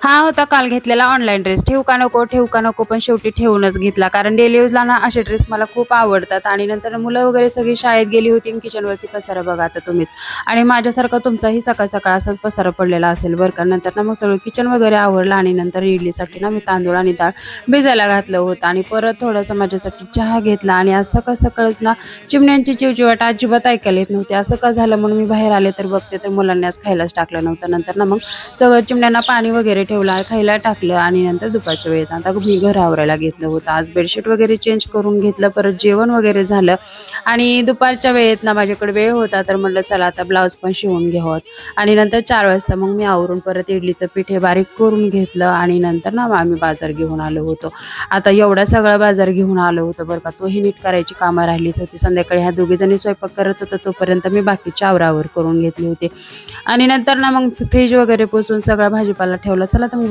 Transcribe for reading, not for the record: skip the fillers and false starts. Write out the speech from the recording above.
हा होता काल घेतलेला ऑनलाईन ड्रेस. ठेवू का नको, ठेवू का नको, पण शेवटी ठेवूनच घेतला. कारण डेली यूजला ना असे ड्रेस मला खूप आवडतात. आणि नंतर मुलं वगैरे सगळी शाळेत गेली होती आणि किचनवरती पसारा बघा आता तुम्हीच. आणि माझ्यासारखा तुमचाही सकाळ-सकाळ असाच पसारा पडलेला असेल बरं का. नंतर ना मग सगळं किचन वगैरे आवरलं आणि नंतर इडलीसाठी ना मी तांदूळ आणि डाळ भिजायला घातलं होतं आणि परत थोडासा माझ्यासाठी चहा घेतला. आणि आज सकाळ-सकाळच ना चिमण्यांची चिवचिवाट अजिबात ऐकायला येत नव्हती. असं का झालं म्हणून मी बाहेर आले तर बघते तर मुलांनी आज खायलाच टाकलं नव्हतं. नंतर ना मग सगळं चिमण्यांना पाणी वगैरे ठेवलं, खायला टाकलं आणि नंतर दुपारच्या वेळेत आता मी घर आवरायला घेतलं होतं. आज बेडशीट वगैरे चेंज करून घेतलं, परत जेवण वगैरे झालं. आणि दुपारच्या वेळेत ना माझ्याकडे वेळ होता तर म्हटलं चला आता ब्लाऊज पण शिवून घ्यावं. आणि नंतर 4 वाजता मग मी आवरून परत इडलीचं पीठ हे बारीक करून घेतलं आणि नंतर ना मग आम्ही बाजार घेऊन आलो होतो. आता एवढा सगळा बाजार घेऊन आलो होतो बरं का. तोही नीट करायची कामं राहिलीच होती. संध्याकाळी ह्या दोघीजणी स्वयंपाक करत होत्या तोपर्यंत मी बाकीची आवरावर करून घेतली होती. आणि नंतर ना मग फ्रीज वगैरे पुसून सगळा भाजीपाला ठेवला. चला तर मग